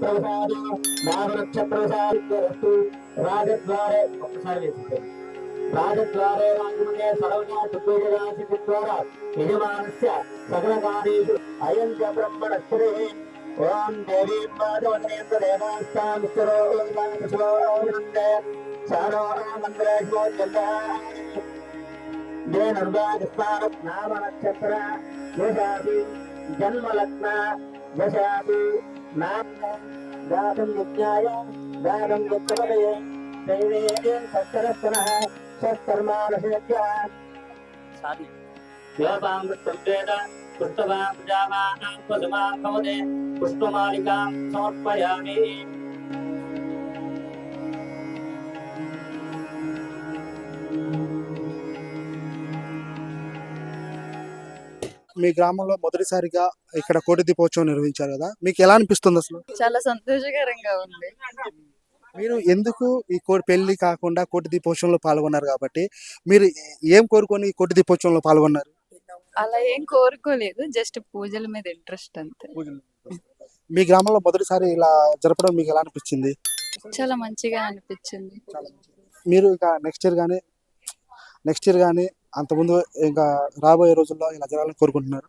నక్షత్రవశాలు నాగనక్షత్రవశాలు రాజద్వారే ఒక్కసారి వేసింది రాజద్వారే రాజమునే సర్వజాతి ద్వారా యజమానస్య సకల కార్యేషు అయం చ బ్రహ్మణస్పదే ఓం దేవీం వాజవన్నేంద్ర దేవాస్తాం స్థిరోందే చారో మంత్రేషు జన్మ నక్షత్ర యశాది జన్మలగ్న యశాది నామ దాతం యజ్ఞాయ దాతం యజ్ఞపదయే దైవే సత్తరస్తనః సత్కర్మానుషేత్య దేవామృతం వేద పుష్పవాం జామానాం పదమాం భవతే పుష్పమాలికాం సమర్పయామి. మీ గ్రామంలో మొదటిసారిగా ఇక్కడ కోటి దీపోత్సవం నిర్వహించారు కదా, మీకు ఎలా అనిపిస్తుంది అసలు? చాలా సంతోషకరంగా ఉంది. మీరు ఎందుకు ఈ పెళ్లి కాకుండా కోటి దీపోత్సవంలో పాల్గొన్నారు కాబట్టి మీరు ఏం కోరుకొని ఈ కోటి దీపోత్సవంలో పాల్గొన్నారు? అలా ఏం కోరుకోలేదు, జస్ట్ పూజల మీద ఇంట్రెస్ట్ అంతే. మీ గ్రామంలో మొదటిసారి ఇలా జరపడం మీకు ఎలా అనిపించింది? చాలా మంచిగా అనిపించింది. మీరు ఇంకా నెక్స్ట్ ఇయర్ కానీ అంతకుముందు ఇంకా రాబోయే రోజుల్లో ఇలా జరగాలని కోరుకుంటున్నారు?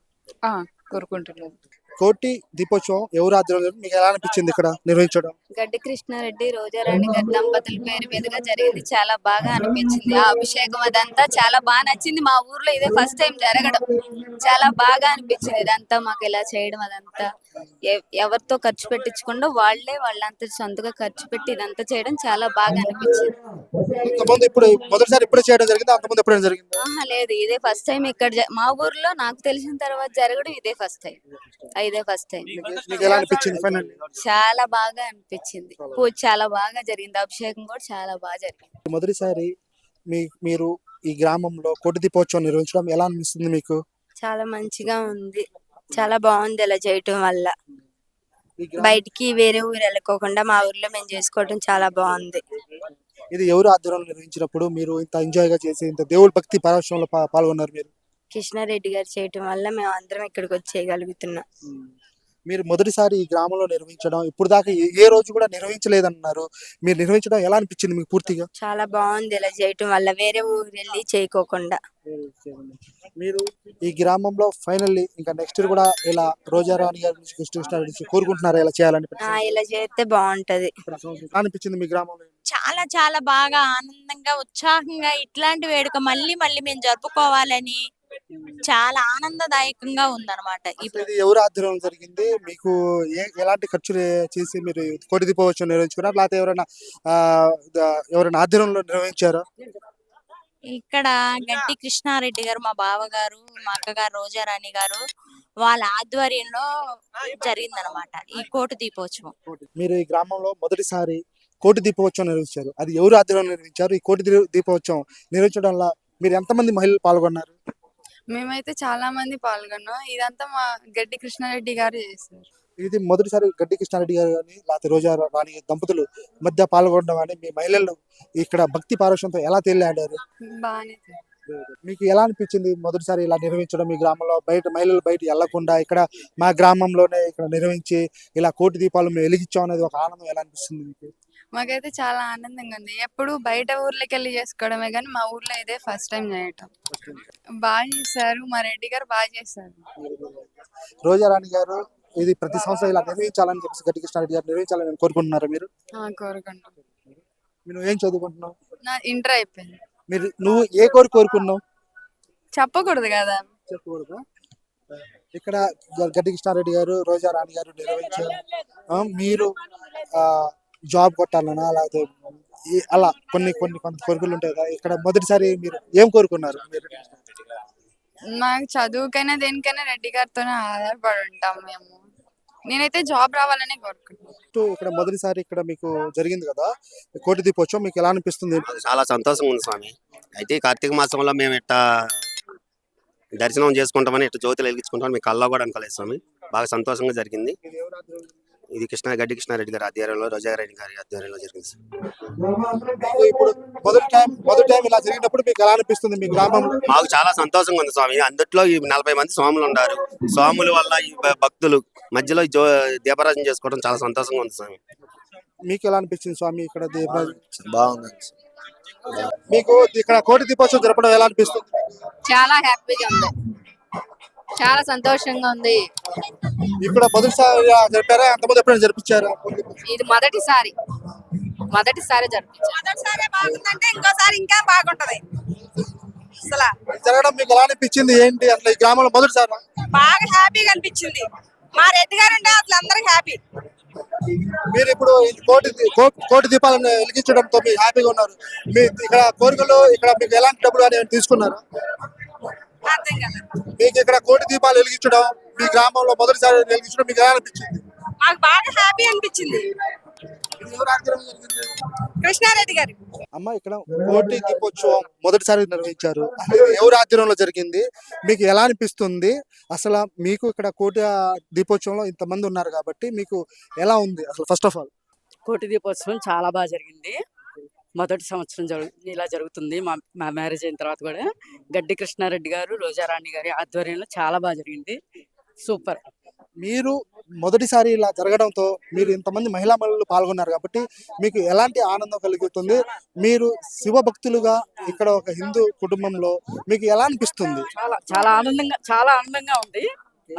కోరుకుంటున్నాను. కోటి దీపోత్సవం ఎవరు ఆధ్వర్యంలో మీకు ఎలా అనిపించింది ఇక్కడ నిర్వహించడం? గడ్డి కృష్ణారెడ్డి రోజారాణి గారి దంపతుల పేరు మీదుగా జరిగింది. చాలా బాగా అనిపించింది. ఆ అభిషేకం అదంతా చాలా బాగా నచ్చింది. మా ఊర్లో ఇదే ఫస్ట్ టైం జరగడం. చాలా బాగా అనిపించింది. ఇదంతా మాకు ఇలా చేయడం, అదంతా ఎవరితో ఖర్చు పెట్టించకుండా వాళ్ళంతా సొంతగా ఖర్చు పెట్టి ఇదంతా చేయడం చాలా బాగా అనిపించింది. ఇప్పుడు మొదటిసారి ఇప్పుడే చేయడం జరిగింది, అంతకుముందు ఎప్పుడైనా జరిగింది? లేదు, ఇదే ఫస్ట్ టైం ఇక్కడ మా ఊర్లో నాకు తెలిసిన తర్వాత జరగడం ఇదే ఫస్ట్ టైం. చాలా బాగా అనిపించింది. పూజ చాలా బాగా జరిగింది. అభిషేకం కూడా చాలా బాగా జరిగింది. మొదటిసారి మీరు ఈ గ్రామంలో కోటి దీపోత్సవం నిర్వహించడం ఎలా అనిపిస్తుంది మీకు? చాలా మంచిగా ఉంది. చాలా బాగుంది ఇలా చేయటం వల్ల. బయటికి వేరే ఊరు వెళ్ళకోకుండా మా ఊర్లో మేము చేసుకోవడం చాలా బాగుంది. ఇది ఎవరు ఆధ్వర్యంలో నిర్వహించినప్పుడు మీరు ఇంత ఎంజాయ్ గా చేసి ఇంత దేవుడి భక్తి పరవశంలో పాల్గొన్నారు? మీరు కృష్ణారెడ్డి గారు చేయటం వల్ల మేము అందరం ఇక్కడికి వచ్చి చేయగలుగుతున్నాం. మీరు మొదటిసారి ఈ గ్రామంలో నిర్వహించడం, ఇప్పుడు దాకా ఏ రోజు కూడా నిర్వహించలేదన్నారు. మీరు నిర్వహించడం ఎలా అనిపించింది మీకు పూర్తిగా? చాలా బాగుంది ఇలా చేయటం వల్ల, వేరే ఊరు వెళ్ళి చేయకోకుండా. మీరు ఈ గ్రామంలో ఫైనల్లీ ఇంకా నెక్స్ట్ ఇయర్ కూడా ఇలా రోజారాణి గారి నుంచి కృష్ణారెడ్డి నుంచి కోరుకుంటున్నారా ఇలా చేయాలని? ఇలా చేస్తే బాగుంటది. అనిపించింది మీ గ్రామంలో? చాలా చాలా బాగా ఆనందంగా ఉత్సాహంగా ఇట్లాంటి వేడుక మళ్ళీ మళ్ళీ మేము జరుపుకోవాలని చాలా ఆనందదాయకంగా ఉందన్నమాట. ఇది ఎవరు ఆధ్వర్యంలో జరిగింది? మీకు ఎలాంటి ఖర్చులు చేసి మీరు కోటి దీపోత్సవం నిర్వహించుకున్నారు, లేకపోతే ఎవరైనా ఆధ్వర్యంలో నిర్వహించారా? ఇక్కడ గడ్డి కృష్ణారెడ్డి గారు, మా బావగారు, మా అక్కగారు రోజారాణి గారు వాళ్ళ ఆధ్వర్యంలో జరిగిందనమాట ఈ కోటి దీపోత్సవం. మీరు ఈ గ్రామంలో మొదటిసారి కోటి దీపోత్సవం నిర్వహించారు, అది ఎవరు ఆధ్వర్యంలో నిర్వహించారు? ఈ కోటి దీపోత్సవం నిర్వహించడం వల్ల మీరు ఎంతమంది మహిళలు పాల్గొన్నారు? మేమైతే చాలా మంది పాల్గొన్నాం. ఇదంతా మా గడ్డి కృష్ణారెడ్డి గారు చేశారు. ఇది మొదటిసారి గడ్డి కృష్ణారెడ్డి గారు కానీ లేకపోతే రోజా రాణి దంపతులు మధ్య పాల్గొనడం అని మీ మహిళలు ఇక్కడ భక్తి పారవశ్యంతో ఎలా తేలియాడారు? బాగానే. మీకు ఎలా అనిపించింది మొదటిసారి ఇలా నిర్వహించడం? మీ గ్రామంలో మహిళలు బయట వెళ్లకుండా ఇక్కడ మా గ్రామంలోనే ఇక్కడ నిర్వహించి ఇలా కోటి దీపాలు మేము వెలిగించాం అనేది ఒక ఆనందం ఎలా అనిపిస్తుంది మీకు? మాకైతే చాలా ఆనందంగా ఉంది. ఎప్పుడు బయట ఊర్లోకి వెళ్ళి చేసుకోవడమే కానీ మా ఊర్లో ఇదే ఫస్ట్ టైం చేయటం. బాగా చేశారు, మా రెడ్డి గారు బాగా చేశారు. రోజారాణి గారు ఇది ప్రతి సంవత్సరం ఇలా నిర్వహించాలని చెప్పేసి గడ్డి కృష్ణారెడ్డి గారు నిర్వహించాలని కోరుకుంటున్నారా మీరు? కోరుకుంటున్నాను. నువ్వు ఏం చదువుకుంటున్నావు? నా ఇంటర్ అయిపోయింది. నువ్వు ఏ కోరుకున్నావు? చెప్పకూడదు కదా. చెప్పకూడదు. ఇక్కడ గడ్డి కృష్ణారెడ్డి గారు, రోజారాణి గారు నిర్వహించారు. మీరు జాబ్ కొట్టాలన్నా లేకపోతే అలా కొన్ని కోరికలు ఉంటాయి కదా, ఇక్కడ మొదటిసారి మీరు ఏం కోరుకున్నారు? నాకు చదువుకైనా దేనికైనా రెడ్డి గారితోనే ఆధారపడి ఉంటాం మేము. నేనైతే జాబ్ రావాలని కోరుకుంటున్నాను. ఇక్కడ మొదటిసారి ఇక్కడ మీకు జరిగింది కదా కోటి దీపోత్సవం, మీకు ఎలా అనిపిస్తుంది? చాలా సంతోషంగా ఉంది స్వామి. అయితే కార్తీక మాసంలో మేము ఇట్లా దర్శనం చేసుకుంటామని ఇట్లా జ్యోతులు వెలిగించుకుంటామని మీ కళ్ళలో కూడా అనుకోలేదు స్వామి. బాగా సంతోషంగా జరిగింది. ఇది గడ్డి కృష్ణారెడ్డి గారి ఆధ్వర్యంలో, రోజారెడ్డి గారి ఆధ్వర్యంలో జరిగింది సార్. మీకు ఇప్పుడు మొదటి టైం ఇలా జరిగినప్పుడు మీకు ఎలా అనిపిస్తుంది మీ గ్రామంలో? మాకు చాలా సంతోషంగా ఉంది స్వామి. అందుట్లో ఈ 40 మంది స్వాములు ఉన్నారు. స్వాముల వల్ల ఈ భక్తులు మధ్యలో దీపారాజన చేసుకోవడం చాలా సంతోషంగా ఉంది స్వామి. మీకు ఎలా అనిపించింది స్వామి ఇక్కడ దీపారాజన? బాగుంది. మీకు ఇక్కడ కోటి దీపోత్సవం జరపడం ఎలా అనిపిస్తుంది? చాలా హ్యాపీగా ఉంది, చాలా సంతోషంగా ఉంది. ఇక్కడ మొదటిసారి జరిపారా, అంతకుముందు ఎప్పుడైనా జరిపించారా? ఇది మొదటిసారి జరిపించారు. మొదటిసారి బాగుందంటే ఇంకోసారి ఇంకా బాగుంటది. అసలు జరగడం మీకు ఎలా అనిపించింది? ఏంటి అసలు ఈ గ్రామంలో మొదటిసారి బాగా హ్యాపీగా అనిపించింది. మా రెడ్డి గారు ఉంటే అసలు అందరికి హ్యాపీ. మీరు ఇప్పుడు ఈ కోటి దీపాలను వెలిగించడంతో మీరు హ్యాపీగా ఉన్నారు. మీ ఇక్కడ కోరికలు ఇక్కడ మీకు ఎలాంటి డబ్బులు అని తీసుకున్నారు? అర్థం కాదు. మీకు ఇక్కడ కోటి దీపాలు వెలిగించడం మీ గ్రామంలో మొదటిసారి వెలిగించడం మీకు ఎలా అనిపించింది? మాకు బాగా హ్యాపీ అనిపించింది. ఎవరు ఆధ్వర్యంలో జరిగింది? కృష్ణారెడ్డి గారు. అమ్మ, ఇక్కడ కోటి దీపోత్సవం మొదటిసారి నిర్వహించారు. ఎవరి ఆధ్వర్యంలో జరిగింది? మీకు ఎలా అనిపిస్తుంది? అసలు మీకు ఇక్కడ కోటి దీపోత్సవంలో ఇంతమంది ఉన్నారు కాబట్టి మీకు ఎలా ఉంది అసలు? ఫస్ట్ ఆఫ్ ఆల్ కోటి దీపోత్సవం చాలా బాగా జరిగింది. మొదటి సంవత్సరం ఇలా జరుగుతుంది. మా మ్యారేజ్ అయిన తర్వాత కూడా గడ్డి కృష్ణారెడ్డి గారు, రోజారాణి గారి ఆధ్వర్యంలో చాలా బాగా జరిగింది. సూపర్. మీరు మొదటిసారి ఇలా జరగడంతో మీరు ఇంతమంది మహిళా మహిళలు పాల్గొన్నారు కాబట్టి మీకు ఎలాంటి ఆనందం కలుగుతుంది? మీరు శివ భక్తులుగా ఇక్కడ ఒక హిందూ కుటుంబంలో మీకు ఎలా అనిపిస్తుంది? చాలా ఆనందంగా ఉంది.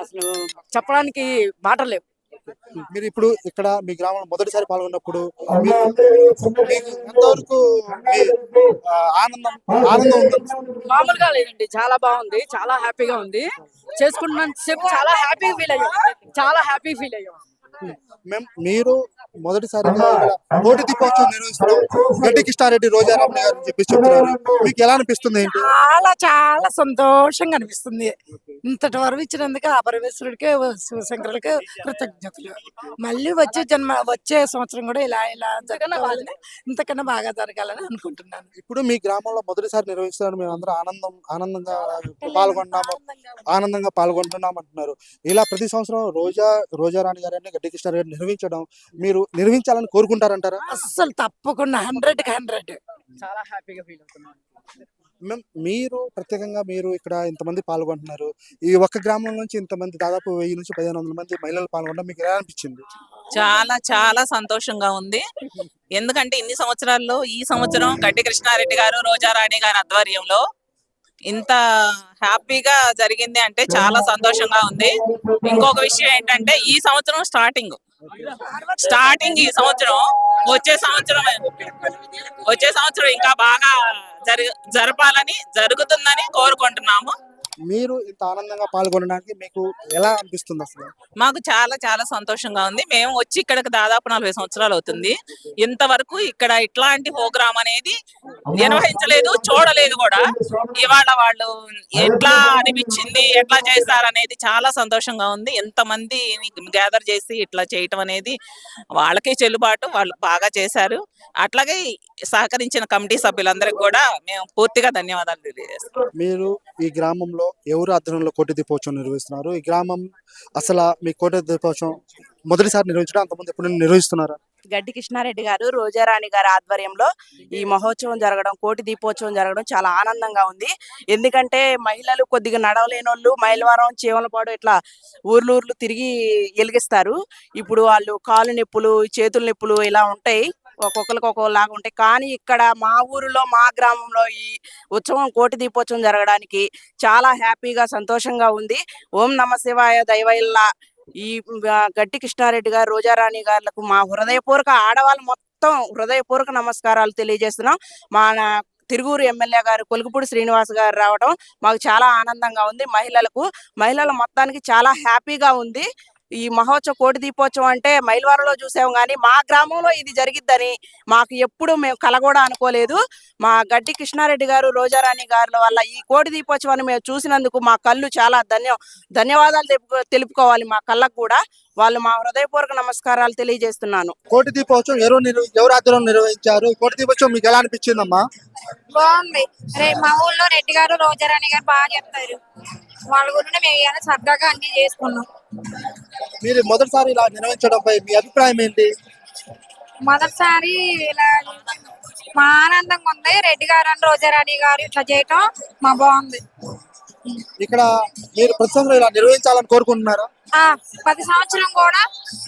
అసలు చెప్పడానికి మాటలు లేవు. మీరు ఇప్పుడు ఇక్కడ మీ గ్రామంలో మొదటిసారి పాల్గొన్నప్పుడు మీకు ఎంతవరకు మీ ఆనందం ఉంటుంది? మామూలుగా లేదండి, చాలా బాగుంది, చాలా హ్యాపీగా ఉంది. చేసుకున్నంతసేపు చాలా హ్యాపీ ఫీల్ అయ్యాం. మీరు మొదటిసారిగా ఇక్కడ కోటి దీపోత్సవం నిర్వహించడం గడ్డి కృష్ణారెడ్డి, రోజారాణి గారు చెప్పి చెప్తున్నారు. మీకు ఎలా అనిపిస్తుంది? ఏంటి? చాలా సంతోషంగా అనిపిస్తుంది. ఇంతటి వరకు ఇచ్చినందుకు ఆ పరమేశ్వరుడికి, శివశంకరుడికి కృతజ్ఞతలు. మళ్ళీ వచ్చే సంవత్సరం కూడా ఇలా జరగాలని, ఇంతకన్నా బాగా జరగాలని అనుకుంటున్నాను. ఇప్పుడు మీ గ్రామంలో మొదటిసారి నిర్వహిస్తున్నారు, మేము అందరూ ఆనందంగా పాల్గొంటున్నాం అంటున్నారు. ఇలా ప్రతి సంవత్సరం రోజారాణి గారిని గడ్డి కృష్ణారెడ్డి గారు నిర్వహించడం మీరు నిర్వహించాలని కోరుకుంటారంటారా? అస్సలు తప్పకుండా 100కి 100. చాలా హ్యాపీగా ఫీల్ అవుతున్నాను. మీరు ప్రత్యేకంగా మీరు ఇక్కడ ఇంతమంది పాల్గొంటున్నారు. ఈ ఒక్క గ్రామం నుంచి ఇంతమంది దాదాపు 1000 నుంచి 1500 మంది మహిళలు పాల్గొనడం మీకు ఎలా అనిపించింది? చాలా సంతోషంగా ఉంది. ఎందుకంటే ఇన్ని సంవత్సరాల్లో ఈ సంవత్సరం గడ్డి కృష్ణారెడ్డి గారు, రోజారాణి గారి ఆధ్వర్యంలో ఇంత హ్యాపీగా జరిగింది అంటే చాలా సంతోషంగా ఉంది. ఇంకొక విషయం ఏంటంటే ఈ సంవత్సరం స్టార్టింగ్ ఈ సంవత్సరం వచ్చే సంవత్సరం ఇంకా బాగా జరపాలని, జరుగుతుందని కోరుకుంటున్నాము. మీరు ఇంత ఆనందంగా పాల్గొనడానికి మీకు ఎలా అనిపిస్తుంది? అసలు మాకు చాలా సంతోషంగా ఉంది. మేము వచ్చి ఇక్కడికి దాదాపు 40 సంవత్సరాలు అవుతుంది. ఇంతవరకు ఇక్కడ ఇట్లాంటి ప్రోగ్రామ్ అనేది నిర్వహించలేదు, చూడలేదు కూడా. ఇవాళ వాళ్ళు ఎట్లా అనిపించింది, ఎట్లా చేస్తారనేది చాలా సంతోషంగా ఉంది. ఎంతమంది గ్యాదర్ చేసి ఇట్లా చేయటం అనేది వాళ్ళకే చెల్లుబాటు, వాళ్ళు బాగా చేశారు. అట్లాగే సహకరించిన కమిటీ సభ్యులందరికీ కూడా మేము పూర్తిగా ధన్యవాదాలు తెలియజేస్తాం. మీరు ఈ గ్రామంలో ఎవరు ఆధ్వర్యంలో కోటి దీపోత్సవం నిర్వహిస్తున్నారు? ఈ గ్రామం అసలు మీ కోటి దీపోత్సవం మొదటిసారి నిర్వహించడం అంతకుముందు ఎప్పుడు నిర్వహిస్తున్నారా? గడ్డి కృష్ణారెడ్డి గారు, రోజారాణి గారి ఆధ్వర్యంలో ఈ మహోత్సవం జరగడం, కోటి దీపోత్సవం జరగడం చాలా ఆనందంగా ఉంది. ఎందుకంటే మహిళలు కొద్దిగా నడవలేని వాళ్ళు మైలవరం, చీమలపాడు ఇట్లా ఊర్లు తిరిగి వెలిగిస్తారు. ఇప్పుడు వాళ్ళు కాలు నొప్పులు, చేతుల నొప్పులు ఇలా ఉంటాయి, ఒక్కొక్కరికి ఒక్కొక్కలాగా ఉంటాయి. కానీ ఇక్కడ మా ఊరిలో, మా గ్రామంలో ఈ ఉత్సవం, కోటి దీపోత్సవం జరగడానికి చాలా హ్యాపీగా, సంతోషంగా ఉంది. ఓం నమ శివాయ దైవల్లా ఈ గడ్డి కృష్ణారెడ్డి గారు, రోజారాణి గారులకు మా హృదయపూర్వక, ఆడవాళ్ళు మొత్తం హృదయపూర్వక నమస్కారాలు తెలియజేస్తున్నాం. మా తిరువూరు ఎమ్మెల్యే గారు కొలుకుపూడి శ్రీనివాస్ గారు రావడం మాకు చాలా ఆనందంగా ఉంది. మహిళల మొత్తానికి చాలా హ్యాపీగా ఉంది. ఈ మహోత్సవ కోటి దీపోత్సవం అంటే మైలవరంలో చూసాము, కానీ మా గ్రామంలో ఇది జరిగిద్దని మాకు ఎప్పుడు మేము కల కూడా అనుకోలేదు. మా గడ్డి కృష్ణారెడ్డి గారు, రోజారాణి గారుల వల్ల ఈ కోటి దీపోత్సవాన్ని మేము చూసినందుకు మా కళ్ళు చాలా ధన్యవాదాలు తెలుపుకోవాలి. మా కళ్ళకు కూడా వాళ్ళు మా హృదయపూర్వక నమస్కారాలు తెలియజేస్తున్నాను. కోటి దీపోత్సవం ఎవరు ఆధ్వర్యంలో నిర్వహించారు? కోటి దీపోత్సవం మీకు ఎలా అనిపించిందమ్మా? బాగుంది. మా ఊళ్ళో రెడ్డి గారు, రోజారాణి గారు బాగా చెప్తారు. వాళ్ళ గురించి మేము ఏమైనా సరదాగా అన్ని చేసుకున్నాం. మీరు మొదటిసారి ఇలా నిర్వహించడంపై మీ అభిప్రాయం ఏంటి? మొదటిసారి ఇలా మా ఆనందంగా ఉంది. రెడ్డి గారు అని రోజారాణి గారు ఇట్లా చేయటం మా బాగుంది. ఇక్కడ మీరు ప్రతి సంవత్సరం ఇలా నిర్వహించాలని కోరుకుంటున్నారా? ప్రతి సంవత్సరం కూడా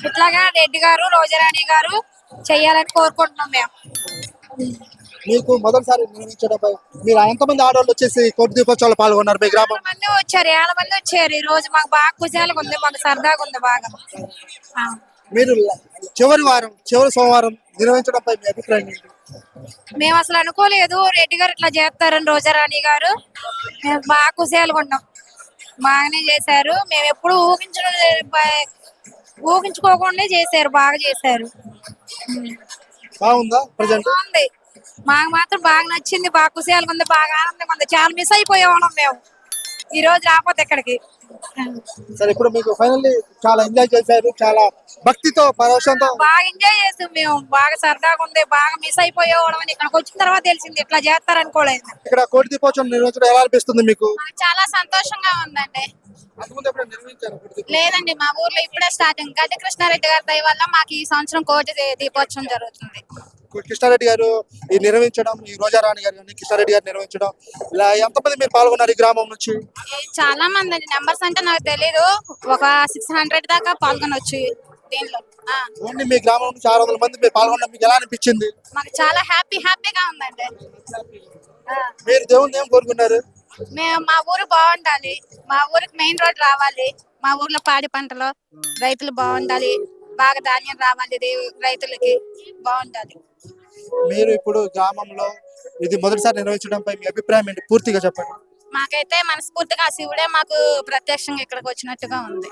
ఇట్లాగా రెడ్డి గారు రోజారాణి గారు చెయ్యాలని కోరుకుంటున్నాం మేము. మీకు మొదటిసారి నిర్వహించడంపై మీరు ఎంతమంది ఆడవాళ్ళు వచ్చేసి కోటి దీపోత్సవాలు పాల్గొన్నారు మీ గ్రామం? మంది వచ్చారు, 7 మంది వచ్చారు. ఈ రోజు మాకు బాగా కుశాలుగా ఉంది, మాకు సరదాగా ఉంది బాగా. మీరు చివరి సోమవారం నిర్వహించడంపై మీ అభిప్రాయం ఏంటి? మేము అసలు అనుకోలేదు రెడ్డి గారు ఇట్లా చేస్తారని రోజారాణి గారు. మేము బాగా కుశాలుగా ఉన్నాం, బాగానే చేశారు. మేము ఎప్పుడు ఊహించుకోకుండా చేశారు, బాగా చేశారు. బాగుందా ప్రజెంట్? బాగుంది, మాకు మాత్రం బాగా నచ్చింది, బాగా కుశాలుగా ఉంది, బాగా ఆనందంగా ఉంది. చాలా మిస్ అయిపోయేవాళ్ళం మేము ఈ రోజు రాకపోతే ఇక్కడికి. సరే, ఇప్పుడు మీకు ఫైనల్లీ చాలా ఎంజాయ్ చేశారు, చాలా భక్తితో పరవశంతో బాగా ఎంజాయ్ చేస్తాం మేము, బాగా సరదాగా ఉంది, బాగా మిస్ అయిపోయేవాళ్ళం అని ఇక్కడికి వచ్చిన తర్వాత తెలిసింది ఇట్లా చేస్తారనుకోలేదు. ఇక్కడ కోటి దీపోత్సవం నిర్వహించడం ఎలా అనిపిస్తుంది మీకు? చాలా సంతోషంగా ఉందండి. అంతకుముందు ఎప్పుడైనా నిర్వహించారా కోటి దీపోత్సవం? లేదండి, మా ఊర్లో ఇప్పుడే స్టార్టింగ్. గడ్డి కృష్ణారెడ్డి గారి దయ వల్ల మాకు ఈ సంవత్సరం కోటి దీపోత్సవం జరుగుతుంది. కృష్ణారెడ్డి గారు ఈ నిర్వహించడం, ఈ రోజారాణి గారు కానీ కృష్ణారెడ్డి గారు నిర్వహించడం, ఇలా ఎంతమంది మీరు పాల్గొన్నారు ఈ గ్రామం నుంచి? చాలా మంది అండి, నెంబర్స్ అంటే నాకు తెలీదు. ఒక 600 దాకా పాల్గొనవచ్చు దీనిలో. ఓన్లీ మీ గ్రామం నుంచి 600 మంది మీరు పాల్గొనడం మీకు ఎలా అనిపించింది? మాకు చాలా హ్యాపీగా ఉందండి. మీరు దేవుని ఏం కోరుకున్నారు? మేము మా ఊరు బాగుండాలి, మా ఊరికి మెయిన్ రోడ్ రావాలి, మా ఊర్లో పాడి పంటలు రైతులు బాగుండాలి, బాగా ధాన్యం రావాలి, రైతులకి బాగుండాలి. మీరు ఇప్పుడు గ్రామంలో ఇది మొదటిసారి నిర్వహించడంపై మీ అభిప్రాయం ఏంటి? పూర్తిగా చెప్పండి. మాకైతే మనస్ఫూర్తిగా శివుడే మాకు ప్రత్యక్షంగా ఇక్కడికి వచ్చినట్టుగా ఉంది.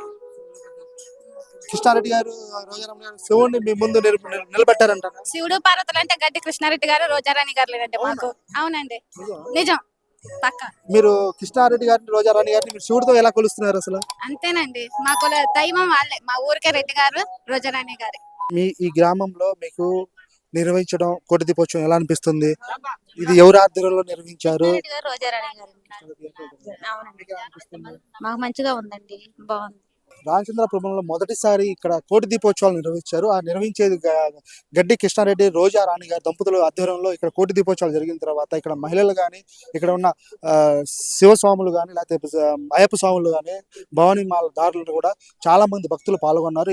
కృష్ణారెడ్డి గారు, రోజారాణి గారు శివుడిని మీ ముందు నిలబెట్టారంటారా? శివుడు పార్వతులు అంటే గడ్డి కృష్ణారెడ్డి గారు, రోజారాణి గారు లేదంటే మాకు. అవునండి, నిజం, పక్క. మీరు కృష్ణారెడ్డి గారిని, రోజారాణి గారిని మీరు శివుడితో ఎలా కొలుస్తున్నారు అసలు? అంతేనండి, మాకు దైవం వాళ్ళే, మా ఊరికే రెడ్డి గారు, రోజారాణి గారు. మీ ఈ గ్రామంలో మీకు నిర్వహించడం కోటి దీపోత్సవం ఎలా అనిపిస్తుంది? ఇది ఎవరి ఆధ్వర్యంలో నిర్వహించారు? రోజారాణి గారు. అవునండి, మాకు మంచిగా ఉందండి, బాగుంది. రామచంద్రపురంలో మొదటిసారి ఇక్కడ కోటి దీపోత్సవాలు నిర్వహించారు. ఆ నిర్వహించేది గడ్డి కృష్ణారెడ్డి, రోజారాణి గారి దంపతుల ఆధ్వర్యంలో ఇక్కడ కోటి దీపోత్సవాలు జరిగిన తర్వాత ఇక్కడ మహిళలు కానీ, ఇక్కడ ఉన్న శివస్వాములు కానీ, లేకపోతే అయ్యప్ప స్వాములు కానీ, భవానీ మాల దారులు కూడా చాలా మంది భక్తులు పాల్గొన్నారు.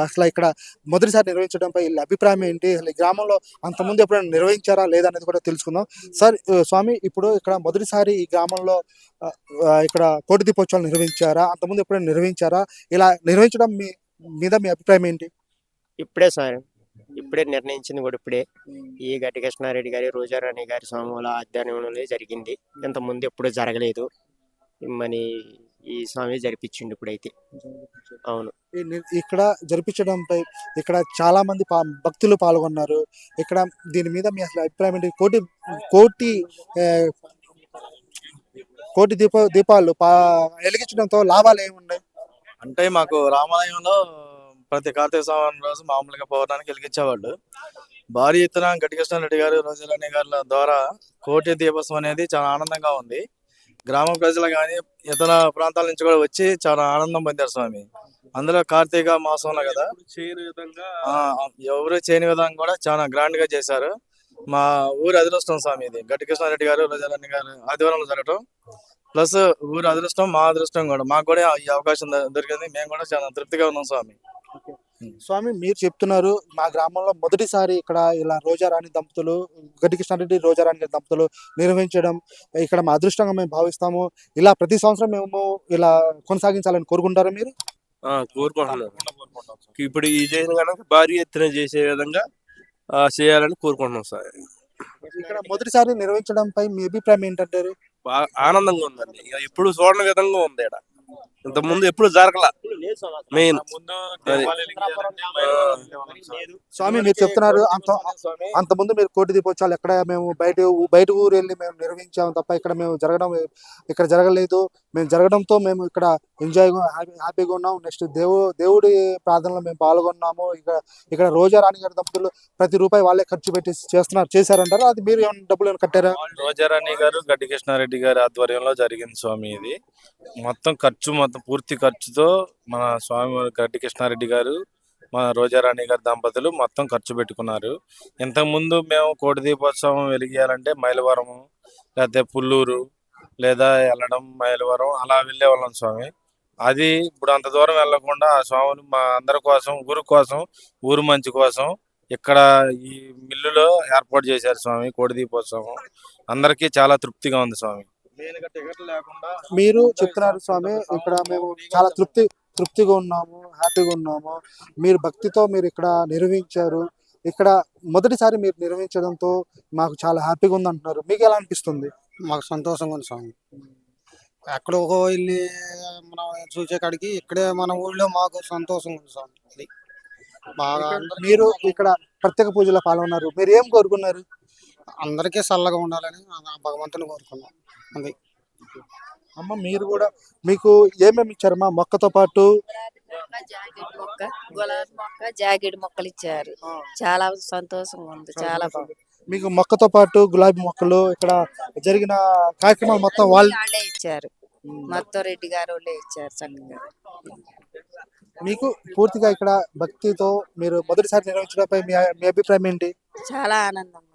అసలు ఇక్కడ మొదటిసారి నిర్వహించడంపై వీళ్ళ అభిప్రాయం ఏంటి? అసలు ఈ గ్రామంలో అంతకుముందు ఎప్పుడైనా నిర్వహించారా లేదా అనేది కూడా తెలుసుకుందాం. సార్, స్వామి, ఇప్పుడు ఇక్కడ మొదటిసారి ఈ గ్రామంలో ఇక్కడ కోటి దీపోత్సవాలు నిర్వహించారా? అంతకుముందు ఎప్పుడైనా నిర్వహించారా? ఇలా నిర్వహించడం మీద మీ అభిప్రాయం ఏంటి? ఇప్పుడే సార్, ఇప్పుడే నిర్ణయించింది కూడా ఇప్పుడే. ఈ గడ్డి కృష్ణారెడ్డి గారి, రోజారాణి గారి స్వాముల ఆధ్వర్యంలో జరిగింది. ఇంత ముందు ఎప్పుడూ జరగలేదు. మరి ఈ స్వామి జరిపించిండు ఇప్పుడైతే. అవును, ఇక్కడ జరిపించడంపై ఇక్కడ చాలా మంది భక్తులు పాల్గొన్నారు. ఇక్కడ దీని మీద మీ అసలు అభిప్రాయం ఏంటి? కోటి దీపాలు వెలిగించడంతో లాభాలు ఏమున్నాయి? అంటే మాకు రామాలయంలో ప్రతి కార్తీక సంవత్సరం రోజు మామూలుగా పౌర్ణానికి వెలిగించేవాళ్ళు. భారీ ఎత్తున గడ్డి కృష్ణారెడ్డి గారు, రోజారాణి గారి ద్వారా కోటి దీపోత్సవం అనేది చాలా ఆనందంగా ఉంది. గ్రామ ప్రజలు కానీ ఇతర ప్రాంతాల నుంచి కూడా వచ్చి చాలా ఆనందం పొందారు స్వామి. అందులో కార్తీక మాసంలో కదా, ఎవరు చేయని విధంగా కూడా చాలా గ్రాండ్ గా చేశారు. మా ఊరు అదృష్టం స్వామి ఇది. గడ్డి కృష్ణారెడ్డి గారు, రోజారాణి గారు ఆదివారంలో జరగటం ప్లస్ ఊరు అదృష్టం, మా అదృష్టం కూడా. మాకు కూడా ఈ అవకాశం దొరికింది. మేము కూడా చాలా తృప్తిగా ఉన్నాం స్వామి. స్వామి, మీరు చెప్తున్నారు మా గ్రామంలో మొదటిసారి ఇక్కడ ఇలా రోజారాణి దంపతులు, గడ్డి కృష్ణారెడ్డి, రోజారాణి దంపతులు నిర్వహించడం ఇక్కడ మా అదృష్టంగా మేము భావిస్తాము. ఇలా ప్రతి సంవత్సరం మేము ఇలా కొనసాగించాలని కోరుకుంటారా మీరు? కోరుకుంటున్నాను. ఇప్పుడు ఈ చేసిన కనుక భారీ ఎత్తున చేసే విధంగా చేయాలని కోరుకుంటున్నాం సార్. ఇక్కడ మొదటిసారి నిర్వహించడంపై మీ అభిప్రాయం ఏంటంటారు? బాగా ఆనందంగా ఉందండి, ఎప్పుడు చూడని విధంగా ఉంది ఇక్కడ. ఇంత ముందు ఎప్పుడు జరగల మెయిన్ ముందు అది. దీపాలు వెలిగించాలంటే మైలు లేదు. స్వామి మీరు చెప్తున్నారు అంత ముందు మీరు కోటి దీపోత్సవాలు ఎక్కడ మేము బయట ఊరు వెళ్ళి మేము నిర్వహించాము తప్ప ఇక్కడ జరగలేదు. మేము జరగడంతో మేము ఇక్కడ హ్యాపీగా ఉన్నాం. నెక్స్ట్ దేవుడి ప్రార్థనలో మేము పాల్గొన్నాము. ఇక్కడ రోజా రాణి గారి దంపతులు ప్రతి రూపాయి వాళ్ళే ఖర్చు పెట్టి చేశారంటారు. అది మీరు ఏమైనా డబ్బులు ఏమైనా కట్టారా? రోజారాణి గారు గడ్డి కృష్ణారెడ్డి గారి ఆధ్వర్యంలో జరిగింది స్వామి. ఇది మొత్తం పూర్తి ఖర్చుతో మన స్వామి గడ్డి కృష్ణారెడ్డి గారు మన రోజారాణి గారి దంపతులు మొత్తం ఖర్చు పెట్టుకున్నారు. ఇంతకుముందు మేము కోటి దీపోత్సవం వెలిగియాలంటే మైలవరం లేకపోతే పుల్లూరు లేదా ఎల్లడం మైలవరం అలా వెళ్ళేవాళ్ళం స్వామి. అది ఇప్పుడు అంత దూరం వెళ్లకుండా ఆ స్వామిని మా అందరి కోసం ఊరు మంచి కోసం ఇక్కడ ఈ మిల్లులో ఏర్పాటు చేశారు స్వామి. కోటి దీపోత్సవం అందరికీ చాలా తృప్తిగా ఉంది స్వామి. మీరు చెప్తున్నారు స్వామి ఇక్కడ మేము చాలా తృప్తిగా ఉన్నాము, హ్యాపీగా ఉన్నాము. మీరు భక్తితో మీరు ఇక్కడ నిర్వహించారు. ఇక్కడ మొదటిసారి మీరు నిర్వహించడంతో మాకు చాలా హ్యాపీగా ఉంది అంటున్నారు. మీకు ఎలా అనిపిస్తుంది? మాకు సంతోషంగా ఉంది స్వామి. ఎక్కడో వెళ్ళి మనం చూసే కాడికి ఇక్కడే మన ఊళ్ళో మాకు సంతోషంగా ఉంది స్వామి. అది బాగా మీరు ఇక్కడ ప్రత్యేక పూజలో పాల్గొన్నారు. మీరు ఏం కోరుకున్నారు? అందరికీ చల్లగా ఉండాలని భగవంతుని కోరుకున్నాం. అది అమ్మ మీరు కూడా మీకు ఏమేమి ఇచ్చారమ్మా? మొక్కతో పాటు గులాబీ మొక్క జాకెట్ మొక్కలు ఇచ్చారు. చాలా సంతోషంగా ఉంది. చాలా బాగుంది. మీకు మొక్కతో పాటు గులాబీ మొక్కలు ఇక్కడ జరిగిన కార్యక్రమాలు మొత్తం వాళ్ళే ఇచ్చారు. మొత్తం రెడ్డి గారు వాళ్ళే ఇచ్చారు చక్కగా. మీకు పూర్తిగా ఇక్కడ భక్తితో మీరు మొదటిసారి నిర్వహించడంపై మీ అభిప్రాయం ఏంటి? చాలా ఆనందంగా